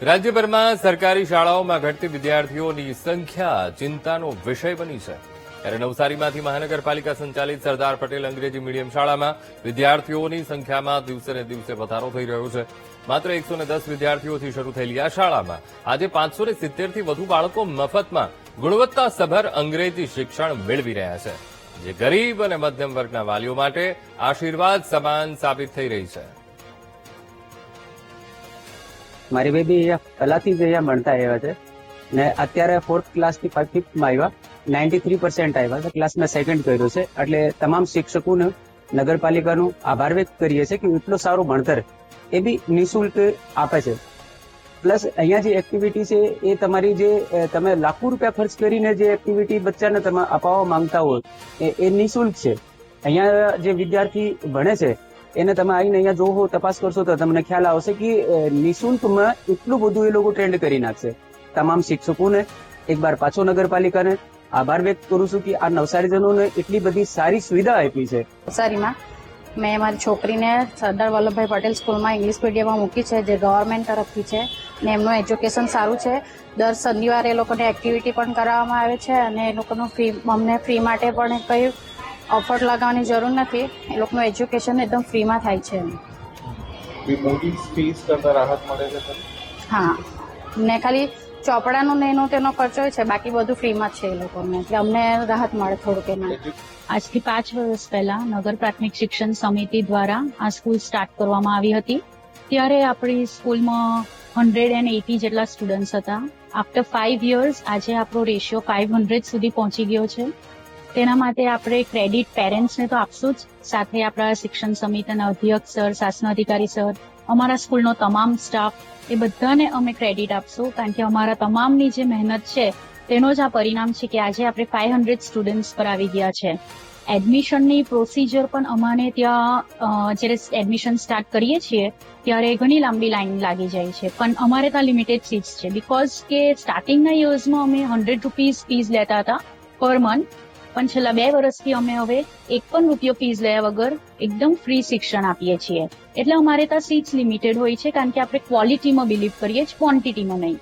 રાજ્યભરમાં સરકારી શાળાઓમાં ઘટતી વિદ્યાર્થીઓની સંખ્યા ચિંતાનો વિષય બની છે. ત્યારે નવસારીમાંથી મહાનગરપાલિકા સંચાલિત સરદાર પટેલ અંગ્રેજી મીડિયમ શાળામાં વિદ્યાર્થીઓની સંખ્યામાં દિવસે ને દિવસે વધારો થઈ રહ્યો છે. માત્ર 110 વિદ્યાર્થીઓથી શરૂ થયેલી આ શાળામાં આજે 570થી વધુ બાળકો મફતમાં ગુણવત્તાસભર અંગ્રેજી શિક્ષણ મેળવી રહ્યા છે, જે ગરીબ અને મધ્યમ વર્ગના વાલીઓ માટે આશીર્વાદ સમાન સાબિત થઈ રહી છે. મારી બેબી અહીંયા પહેલાથી જ અહીંયા ભણતા આવ્યા છે ને અત્યારે 4th ક્લાસથી 5th આવ્યા, 93% આવ્યા છે. ક્લાસમાં સેકન્ડ કર્યો છે. એટલે તમામ શિક્ષકોને નગરપાલિકાનો આભાર વ્યક્ત કરીએ છીએ કે એટલું સારું ભણતર એ બી નિઃશુલ્ક આપે છે. પ્લસ અહીંયા જે એક્ટિવિટી છે એ તમારી જે તમે લાખો રૂપિયા ખર્ચ કરીને જે એક્ટિવિટી બચ્ચાને તમે અપાવવા માંગતા હોય એ નિઃશુલ્ક છે. અહીંયા જે વિદ્યાર્થી ભણે છે એને તમે આવીને અહીંયા જોવો, તપાસ કરશો તો તમને ખ્યાલ આવશે કે નિઃશુલ્કમાં એટલું બધું એ લોકો ટ્રેન્ડ કરી નાખશે. તમામ શિક્ષકોને એક બાર પાછો નગરપાલિકાને આભાર વ્યક્ત કરું છું કે આ નવસારીજનોને એટલી બધી સારી સુવિધા આપી છે. નવસારીમાં મેં મારી છોકરીને સરદાર વલ્લભભાઈ પટેલ સ્કૂલમાં ઇંગ્લિશ મીડિયમમાં મૂકી છે, જે ગવર્મેન્ટ તરફથી છે ને એમનું એજ્યુકેશન સારું છે. દર શનિવારે એ લોકોને એક્ટિવિટી પણ કરાવવામાં આવે છે અને એ લોકોનું અમને ફ્રી માટે પણ કંઈ ઓફર લગાવવાની જરૂર નથી. એ લોકોનું એજ્યુકેશન એકદમ ફ્રીમાં થાય છે. હા, ને ખાલી ચોપડાનો ને એનો તેનો ખર્ચો હોય છે, બાકી બધું ફ્રીમાં જ છે એ લોકોને, એટલે અમને રાહત મળે થોડુંક એમાં. આજથી 5 વર્ષ પહેલા નગર પ્રાથમિક શિક્ષણ સમિતિ દ્વારા આ સ્કૂલ સ્ટાર્ટ કરવામાં આવી હતી. ત્યારે આપણી સ્કૂલમાં 180 જેટલા સ્ટુડન્ટ્સ હતા. આફ્ટર 5 યર્સ આજે આપણો રેશિયો 500 સુધી પહોંચી ગયો છે. તેના માટે આપણે ક્રેડિટ પેરેન્ટ્સને તો આપશું જ, સાથે આપણા શિક્ષણ સમિતિના અધ્યક્ષ સર, શાસનાધિકારી સર, અમારા સ્કૂલનો તમામ સ્ટાફ, એ બધાને અમે ક્રેડિટ આપશું, કારણ કે અમારા તમામની જે મહેનત છે તેનો જ આ પરિણામ છે કે આજે આપણે 500 સ્ટુડન્ટ્સ પર આવી ગયા છે. એડમિશનની પ્રોસિજર પણ અમારે ત્યાં જ્યારે એડમિશન સ્ટાર્ટ કરીએ છીએ ત્યારે ઘણી લાંબી લાઈન લાગી જાય છે, પણ અમારે ત્યાં લિમિટેડ સીટ્સ છે. બીકોઝ કે સ્ટાર્ટિંગના યર્સમાં અમે 100 રૂપીઝ ફીસ લેતા હતા પર મંથ, પણ છેલ્લા 2 વર્ષથી અમે હવે 1 પણ રૂપિયો ફીસ લેવા વગર એકદમ ફ્રી શિક્ષણ આપીએ છીએ. એટલે અમારે ત્યાં સીટ્સ લિમિટેડ હોય છે, કારણ કે આપણે ક્વોલિટીમાં બિલીવ કરીએ છીએ, ક્વોન્ટિટીમાં નહીં.